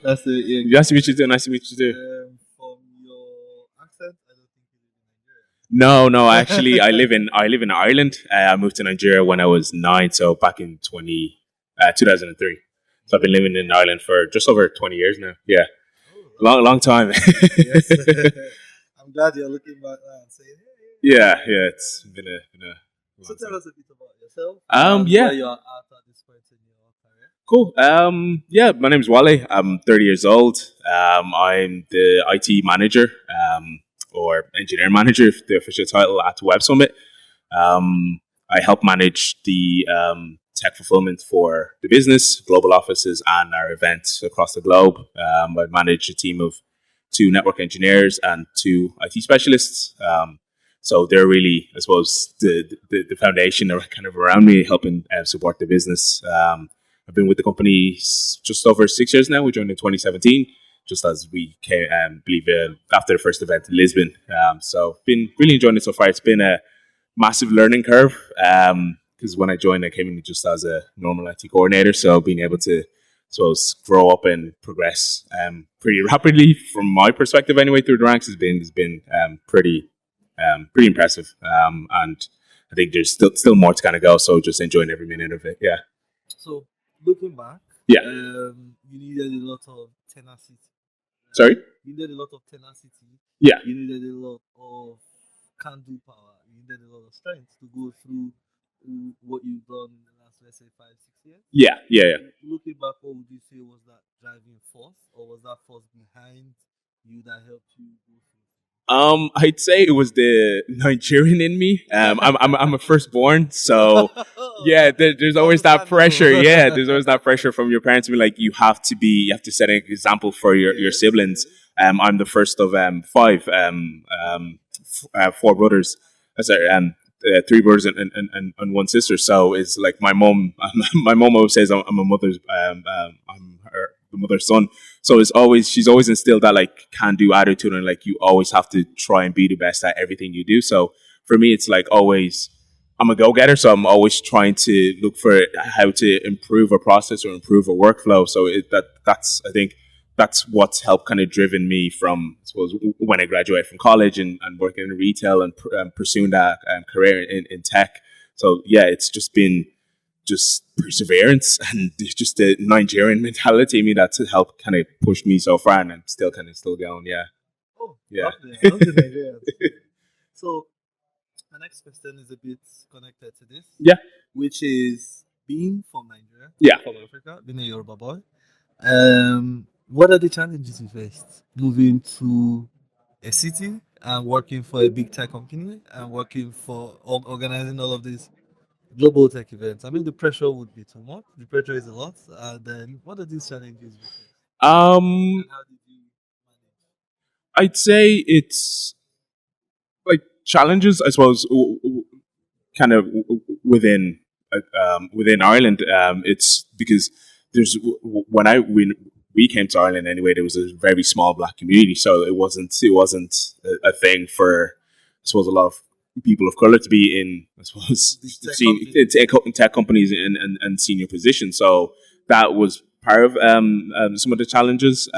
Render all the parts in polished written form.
That's it. Yeah. Nice to meet you too. Nice to meet you too. From your accent, I don't think you No, no. Actually, I live in Ireland. I moved to Nigeria when I was 9, so back in 2003. So I've been living in Ireland for just over 20 years now. Yeah, live in Nigeria. long time. Oh, yes. I'm glad you're looking back now and saying, hey, Yeah, yeah. It's been a so long tell time. us a bit about yourself and Yeah. where you are at this point in your career. Cool. Yeah, my name is Wale. I'm 30 years old. I'm the IT manager, or engineer manager, if the official title at Web Summit. I help manage the tech fulfillment for the business, global offices, and our events across the globe. I manage a team of 2 network engineers and 2 IT specialists. So they're really, I suppose, the foundation are kind of around me, helping support the business. I've been with the company just over 6 years now. We joined in 2017, just as we came, believe, after the first event in Lisbon. So been really enjoying it so far. It's been a massive learning curve, because when I joined, I came in just as a normal IT coordinator. So being able to, I suppose, grow up and progress pretty rapidly, from my perspective anyway, through the ranks has been pretty impressive. And I think there's still more to kind of go. So just enjoying every minute of it. Yeah. So, looking back, Yeah. you needed a lot of tenacity. Sorry. You needed a lot of tenacity. Yeah. You needed a lot of can-do power. You needed a lot of strength to go through what you've done in the last, let's say, 5, 6 years. Yeah. Yeah. Yeah. Looking back, what would you say was that driving force, or was that force behind you that helped you go I'd say it was the Nigerian in me. I'm a firstborn, so through? yeah, there's always that pressure. Understandable. Yeah, there's always that pressure from your parents to be like, you have to set an example for your Yes, siblings. yes. I'm the first of 5, 4 brothers. Sorry, 3 brothers and 1 sister. So it's like my mom. My mom always says I'm a mother's. The mother's son. So she's always instilled that like can do attitude, and like you always have to try and be the best at everything you do. So for me, it's like always I'm a go getter. So I'm always trying to look for how to improve a process or improve a workflow. So that's I think that's what's helped kind of driven me from, I suppose, when I graduated from college and working in retail and pursuing that career in tech. So yeah, it's just been just perseverance and just the Nigerian mentality in me that's helped kind of push me so far, and I'm still going. Yeah, Oh, yeah, lovely Nigerians. So, my next question is a bit connected to this, yeah, which is being from Nigeria, yeah. from Africa, being a Yoruba boy. What are the challenges you faced moving to a city and working for a big tech company and working for organizing all of these global tech events? I mean, the pressure would be too much. The pressure is a lot. And then, what are these challenges you faced, Um, and how did you manage? I'd say it's like challenges, I suppose, kind of within Ireland. It's because when we came to Ireland anyway, there was a very small black community, so it wasn't a thing for, I suppose, a lot of people of color to be in, I suppose, These tech companies. tech companies and senior positions. So that was part of some of the challenges.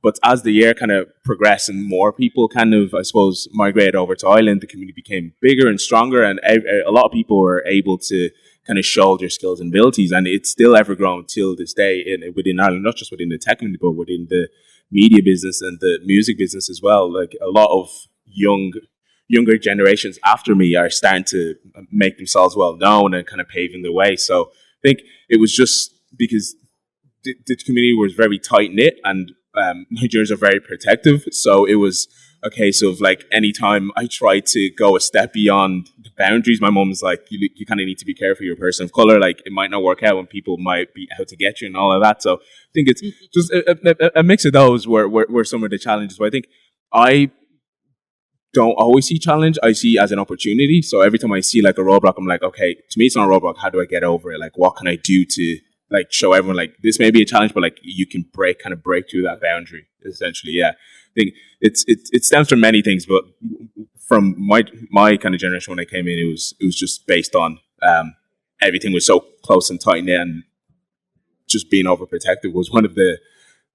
But as the year kind of progressed and more people kind of, I suppose, migrated over to Ireland, the community became bigger and stronger, and a lot of people were able to kind of show their skills and abilities, and it's still ever grown till this day within Ireland, not just within the tech community, but within the media business and the music business as well. Like a lot of younger generations after me are starting to make themselves well known and kind of paving the way. So I think it was just because the community was very tight knit, and Nigerians are very protective. So it was a case of like anytime I tried to go a step beyond the boundaries, my mom was like, "You kind of need to be careful. You're a person of color. Like it might not work out when people might be out to get you and all of that." So I think it's just a mix of those were some of the challenges. But I think I don't always see challenge. I see as an opportunity. So every time I see like a roadblock, I'm like, okay, to me it's not a roadblock. How do I get over it? Like, what can I do to like show everyone like this may be a challenge, but like you can break through that boundary. Essentially, yeah. I think it stems from many things, but from my kind of generation when I came in, it was just based on everything was so close and tight knit, and just being overprotective was one of the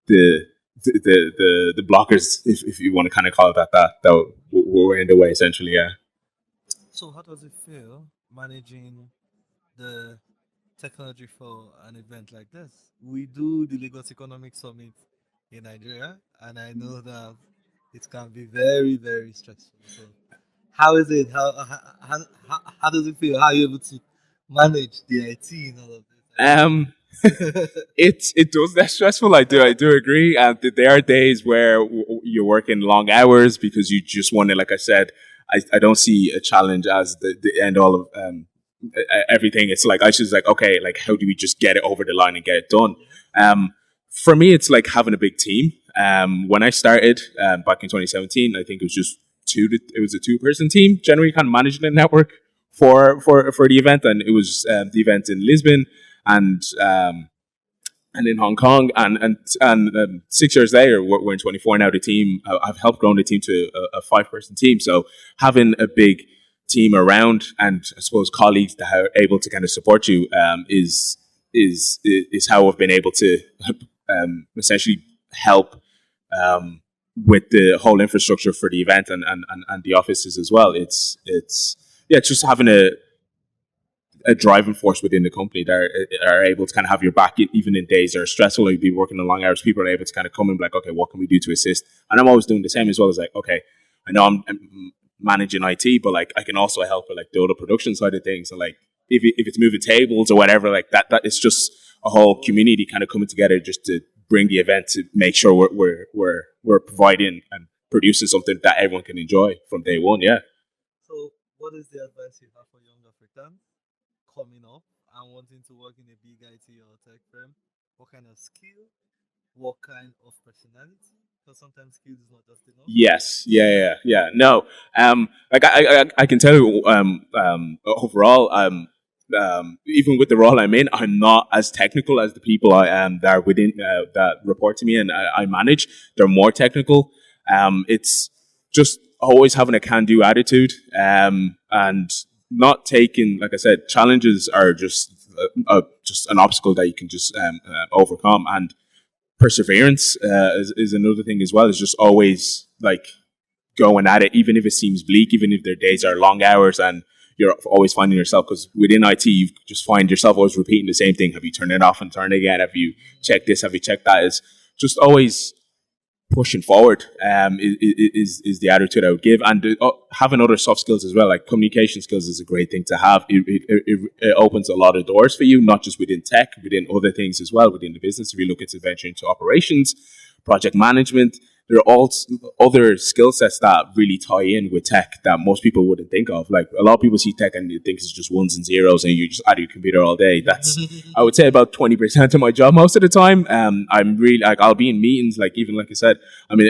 the the blockers, if you want to kind of call it that were in the way essentially. Yeah. So how does it feel managing the technology for an event like this? We do the Lagos Economic Summit in Nigeria, and I know that it can be very, very stressful. So, how is it? How does it feel? How are you able to manage the IT and all of Um, this? it does get stressful. I do agree. And there are days where you're working long hours because you just want to, like I said, I don't see a challenge as the end all of everything. It's like I just like, okay, like how do we just get it over the line and get it done? Um, for me, it's like having a big team. When I started back in 2017, I think it was just it was a two-person team generally kind of managing the network for the event, and it was the event in Lisbon and in Hong Kong, and 6 years later, we're in 24 now. The team, I've helped grow the team to a five-person team. So having a big team around, and I suppose colleagues that are able to kind of support you, is how I've been able to essentially help with the whole infrastructure for the event and the offices as well. It's yeah, it's just having a driving force within the company that are able to kind of have your back even in days that are stressful. You'd be working in long hours. People are able to kind of come and be like, okay, what can we do to assist? And I'm always doing the same as well as like, okay, I know I'm managing IT, but like I can also help with like the other production side of things. And like if it's moving tables or whatever, like that it's just a whole community kind of coming together just to bring the event to make sure we're providing and producing something that everyone can enjoy from day one. Yeah. So, what is the advice you have for young Africans coming up and wanting to work in a big IT or tech firm? What kind of skill? What kind of personality? Because sometimes skills is not just enough. Yes. Yeah. No. Like I can tell you. Overall, even with the role I'm in, I'm not as technical as the people I am that are within that report to me and I manage. They're more technical. It's just always having a can-do attitude. And not taking, like I said, challenges are just an obstacle that you can just overcome. And perseverance is another thing as well. Is just always like going at it, even if it seems bleak, even if their days are long hours and you're always finding yourself, because within IT, you just find yourself always repeating the same thing. Have you turned it off and turned it again? Have you checked this? Have you checked that? It's just always pushing forward is the attitude I would give, and having other soft skills as well, like communication skills is a great thing to have. It opens a lot of doors for you, not just within tech, within other things as well within the business. If you look into venture into operations, project management, there are all other skill sets that really tie in with tech that most people wouldn't think of. Like a lot of people see tech and they think it's just ones and zeros and you just at your computer all day. That's I would say about 20% of my job most of the time. I'm really like I'll be in meetings, like even like I said, I'm in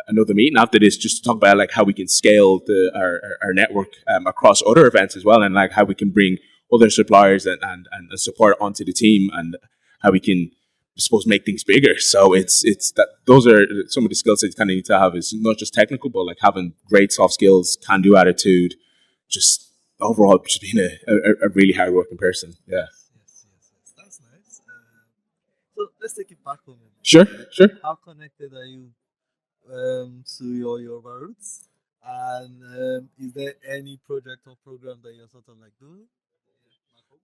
another meeting after this just to talk about like how we can scale our network across other events as well, and like how we can bring other suppliers and support onto the team, and how we can supposed to make things bigger. So it's that those are some of the skills that you kind of need to have. Is not just technical, but like having great soft skills, can do attitude, just overall just being a really hard working person. Yeah. Yes. That's nice. So let's take it back home. Sure. Sure. How connected are you to your Yoruba roots? And is there any project or program that you're sort of like doing?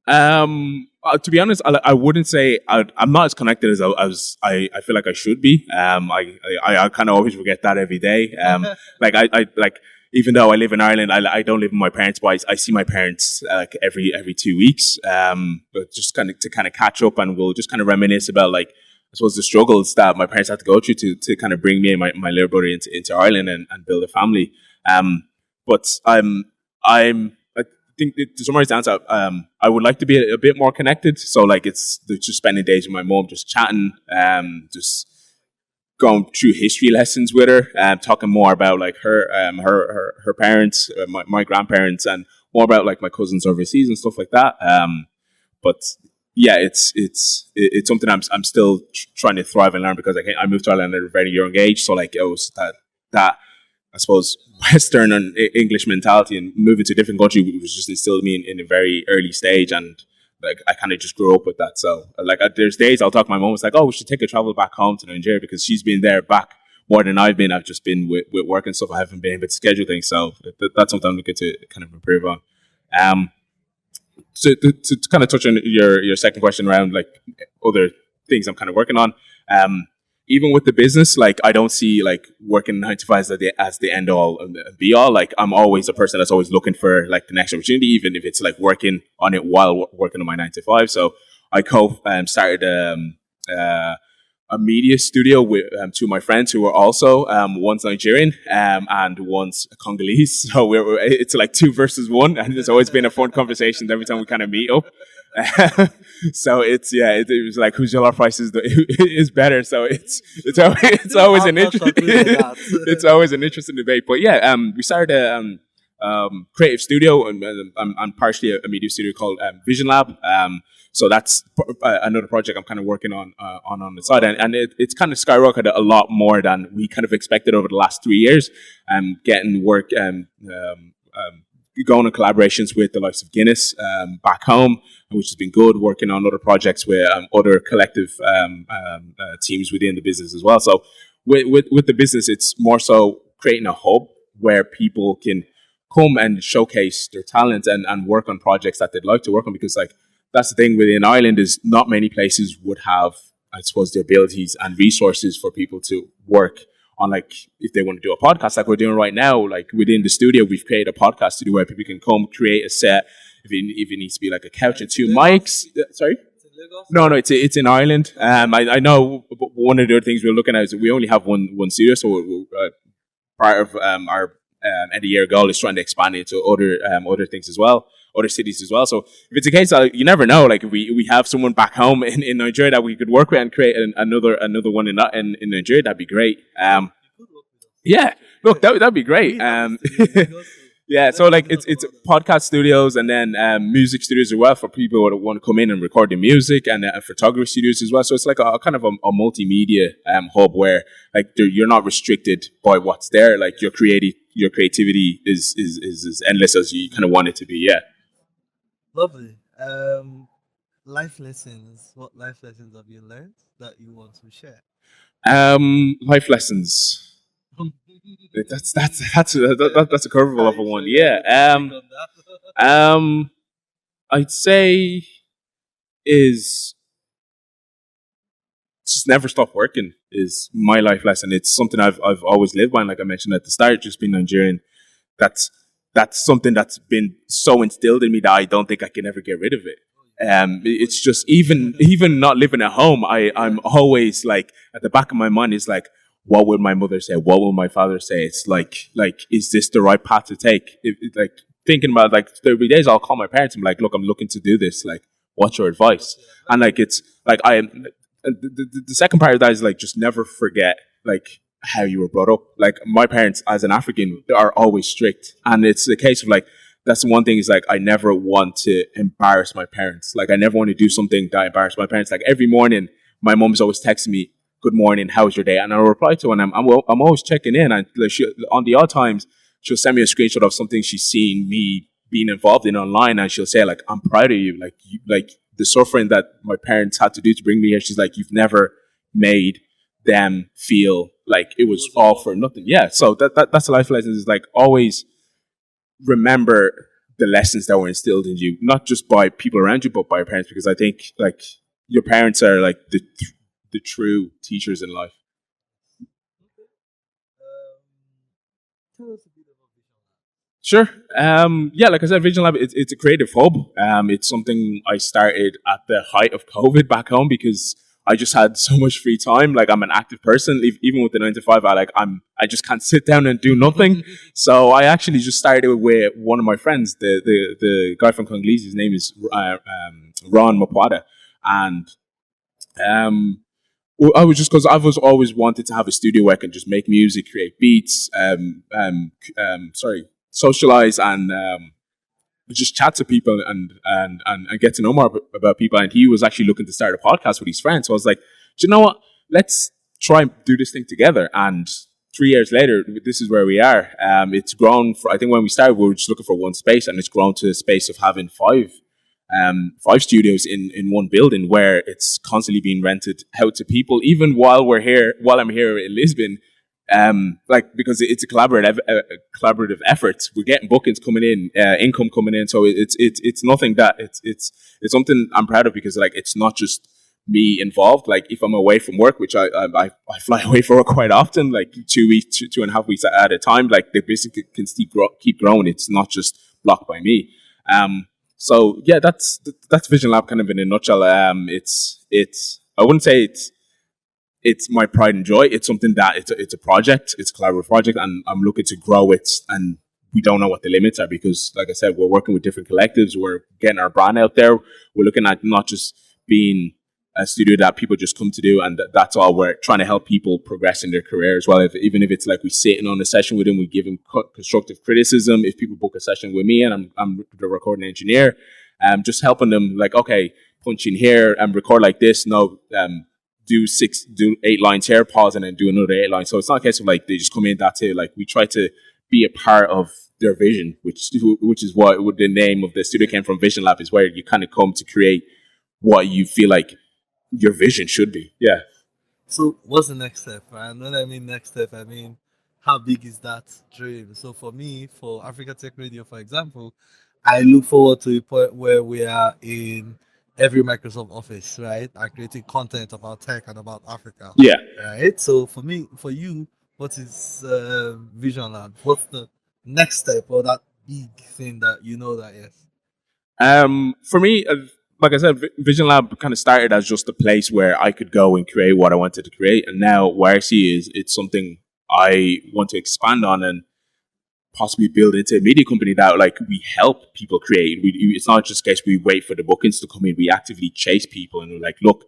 To be honest, I wouldn't say I'm not as connected as I feel like I should be. I kind of always forget that every day. Like I like even though I live in Ireland, I don't live with my parents, but I see my parents like every 2 weeks. But just kind of to kind of catch up, and we'll just kind of reminisce about like I suppose the struggles that my parents had to go through to kind of bring me and my little brother into Ireland and build a family. But I'm I think to summarize the answer, I would like to be a bit more connected. So like it's just spending days with my mom, just chatting, just going through history lessons with her, talking more about like her parents, my grandparents, and more about like my cousins overseas and stuff like that. But yeah, it's something I'm still trying to thrive and learn, because I moved to Ireland at a very young age. So like it was that I suppose Western and English mentality, and moving to a different country was just instilled in me in a very early stage, and like I kind of just grew up with that. So like there's days I'll talk to my mom. It's like, oh, we should take a travel back home to Nigeria because she's been there back more than I've been. I've just been with work and stuff. I haven't been able to schedule things. So that's something I'm looking to kind of improve on. Um, so to kind of touch on your second question around like other things I'm kind of working on. Um, Even with the business, like I don't see like working 9 to 5 as the end all and be all. Like I'm always a person that's always looking for like the next opportunity, even if it's like working on it while working on my 9 to 5. So I started a media studio with two of my friends who are also one's Nigerian and one's Congolese. So it's like two versus one, and it's always been a fun conversation every time we kind of meet up. So it was like whose jollof rice is better. So it's always an it's always an interesting debate. But yeah, we started a creative studio and partially a media studio called Vision Lab. So that's another project I'm kind of working on the side, and it's kind of skyrocketed a lot more than we kind of expected over the last 3 years. Getting work going on collaborations with the likes of Guinness back home, which has been good. Working on other projects with other collective teams within the business as well. So with the business, it's more so creating a hub where people can come and showcase their talent and work on projects that they'd like to work on, because like that's the thing within Ireland is not many places would have, I suppose, the abilities and resources for people to work on, like if they want to do a podcast like we're doing right now. Like within the studio, we've created a podcast studio where people can come create a set. If it needs to be like a couch and two mics. Sorry? No, it's in Ireland. I know one of the other things we're looking at is that we only have one studio, so part of our end of year goal is trying to expand it to other things as well, other cities as well. So if it's a case that you never know, like if we have someone back home in Nigeria that we could work with and create another one in Nigeria, that'd be great. Yeah, look, that'd be great. Yeah, so like it's podcast studios and then music studios as well for people that want to come in and record the music, and photography studios as well. So it's like a kind of a multimedia hub where like you're not restricted by what's there. Like your creativity is as endless as you kind of want it to be. Yeah. Lovely. Life lessons. What life lessons have you learned that you want to share? Life lessons. That's a curveball of a one. Yeah. I'd say is just never stop working is my life lesson. It's something I've always lived by. And like I mentioned at the start, just being Nigerian, that's something that's been so instilled in me that I don't think I can ever get rid of it. It's just even not living at home, I'm always like at the back of my mind is like, what would my mother say? What will my father say? It's like is this the right path to take? Like thinking about like there'll be days I'll call my parents and be like, look, I'm looking to do this. Like, what's your advice? And like it's like the second part of that is like just never forget like how you were brought up. Like my parents as an African are always strict, and it's a case of like that's the one thing is like I never want to embarrass my parents. Like I never want to do something that embarrass my parents. Like every morning, my mom's always texting me, "Good morning, how's your day?" And I'll reply to her, and I'm always checking in. And like on the odd times, she'll send me a screenshot of something she's seen me being involved in online, and she'll say like, "I'm proud of you." Like the suffering that my parents had to do to bring me here. She's like, "You've never made them feel like it was all for nothing." Yeah. So that's the life lesson is like always remember the lessons that were instilled in you, not just by people around you, but by your parents, because I think like your parents are like the true teachers in life. Tell us a bit about Vision Sure. Yeah, like I said, Vision Lab, it's a creative hub. It's something I started at the height of COVID back home because I just had so much free time. Like I'm an active person, even with the 9 to 5. I just can't sit down and do nothing. So I actually just started with one of my friends, the guy from Congolese. His name is Ron Mapwada, and well, I was just because I've always wanted to have a studio where I can just make music, create beats, socialize and just chat to people and get to know more about people. And he was actually looking to start a podcast with his friends. So I was like, do you know what? Let's try and do this thing together. And 3 years later, this is where we are. It's grown. I think when we started, we were just looking for one space, and it's grown to a space of having 5 five studios in one building where it's constantly being rented out to people, even while I'm here in Lisbon. Like, because it's a collaborative effort. We're getting bookings coming in, income coming in. So it's nothing that it's something I'm proud of, because like, it's not just me involved. Like, if I'm away from work, which I fly away for work quite often, like 2 weeks, 2.5 weeks at a time, like the business can keep growing. It's not just blocked by me. So yeah, that's Vision Lab kind of in a nutshell. It's I wouldn't say it's my pride and joy. It's something that it's a project. It's a collaborative project, and I'm looking to grow it. And we don't know what the limits are, because, like I said, we're working with different collectives. We're getting our brand out there. We're looking at not just being a studio that people just come to do, and that's all. We're trying to help people progress in their career as well. Even if it's like we sit in on a session with them, we give them constructive criticism. If people book a session with me, and I'm the recording engineer, just helping them, like, okay, punch in here and record like this. No, do 8 lines here, pause, and then do another 8 lines. So it's not a case of like they just come in, that's it. Like, we try to be a part of their vision, which is what the name of the studio came from. Vision Lab is where you kind of come to create what you feel like your vision should be. Yeah. So what's the next step? Right? When I mean next step, I mean how big is that dream? So for me, for Africa Tech Radio, for example, I look forward to a point where we are in every Microsoft office, right? And creating content about tech and about Africa, Yeah. right? So for me, for you, what is Vision Lab? What's the next step, or that big thing that you know that yes? For me, like I said, Vision Lab kind of started as just a place where I could go and create what I wanted to create, and now where I see is it's something I want to expand on and possibly build into a media company that, like, we help people create. It's not just a case we wait for the bookings to come in. We actively chase people, and we're like, look,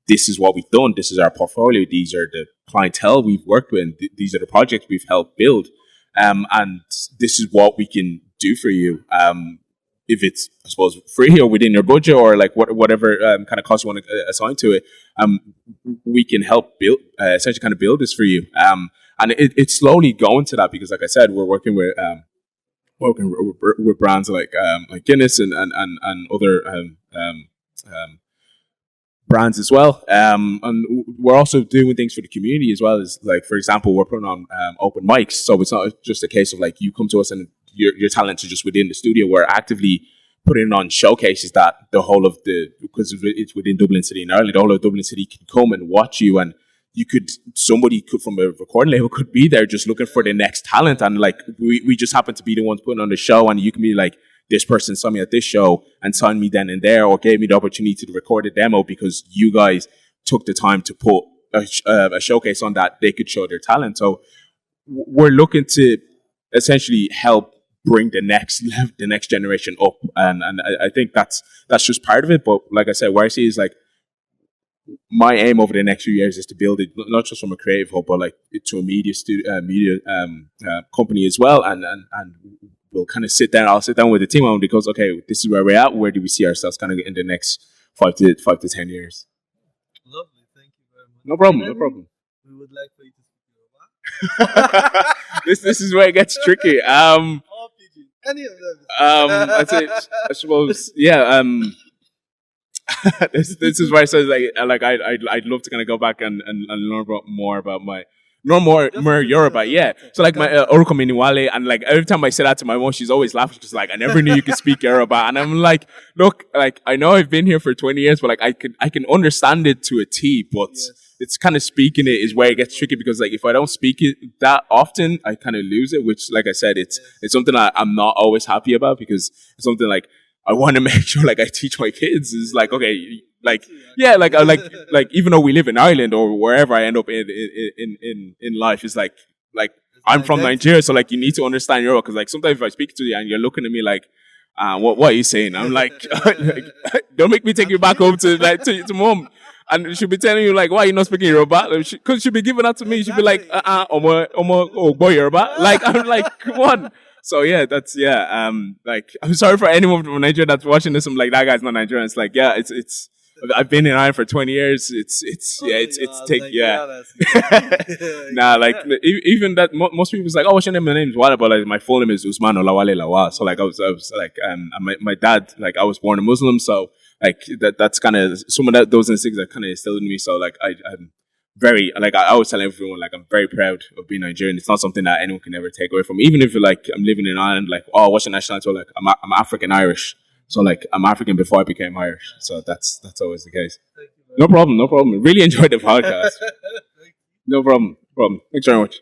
this is what we've done. This is our portfolio. These are the clientele we've worked with. And these are the projects we've helped build. And this is what we can do for you. If it's, I suppose, free or within your budget, or like whatever kind of cost you want to assign to it, we can help build, essentially kind of build this for you. And it's slowly going to that, because, like I said, we're working with brands like Guinness and other brands as well. And we're also doing things for the community as well. As, like, for example, we're putting on open mics, so it's not just a case of like you come to us and your talents are just within the studio. We're actively putting on showcases that the whole of because it's within Dublin City and Ireland, the whole of Dublin City can come and watch you, and somebody could from a recording label could be there just looking for the next talent, and like we just happen to be the ones putting on the show, and you can be like, this person saw me at this show and signed me then and there, or gave me the opportunity to record a demo because you guys took the time to put a showcase on that they could show their talent. So we're looking to essentially help bring the next generation up, and I think that's just part of it. But like I said, what I see is like, my aim over the next few years is to build it not just from a creative hub, but like to a media company as well, and we'll kind of sit down. I'll sit down with the team and it goes, okay, this is where we're at. Where do we see ourselves kind of in the next 5 to 10 years? Lovely, thank you very much. No problem, no problem. We would like for you to speak Yoruba. This is where it gets tricky. Or Pidgin. Any of them. I suppose, yeah. This is why I said like I'd love to kind of go back and learn more Yoruba, yeah. So like my Oruko Wale, and like every time I say that to my mom, she's always laughing. She's like, I never knew you could speak Yoruba, and I'm like, look, like I know I've been here for 20 years, but like I can understand it to a T, but Yes. it's kind of speaking it is where it gets tricky, because like if I don't speak it that often, I kind of lose it. Which, like I said, it's something I'm not always happy about, because it's something like I want to make sure like I teach my kids is like, okay, like, yeah, like even though we live in Ireland or wherever I end up in life, is like I'm from Nigeria, so like you need to understand Yoruba, because like sometimes if I speak to you and you're looking at me like, what are you saying? I'm like, don't make me take you back home to mom. And she'll be telling you like, why are you not speaking Yoruba? Because she'll be giving that to me. She'll be like, oh boy, Yoruba. Like, I'm like, come on. So yeah, like, I'm sorry for anyone from Nigeria that's watching this. I'm like, that guy's not Nigerian. It's like, yeah, it's I've been in Ireland for 20 years. Oh, Yeah, so it's you it's are take yeah. Nigerian as well. Nah, like Yeah. even that most people's like, oh, what's your name? My name's Wale, but like my full name is Usman Wale Lawal. So like I was like and my dad, like I was born a Muslim, so like that's kind of some of those instincts that kind of instilled in me. So like I'm very like I always tell everyone like I'm very proud of being Nigerian. It's not something that anyone can ever take away from me. Even if like I'm living in Ireland, like oh, what's your nationality? Well, like I'm African Irish. So like I'm African before I became Irish. So that's always the case. Thank you very No problem, no problem. Really enjoyed the podcast. much. No problem, problem. Thanks very much.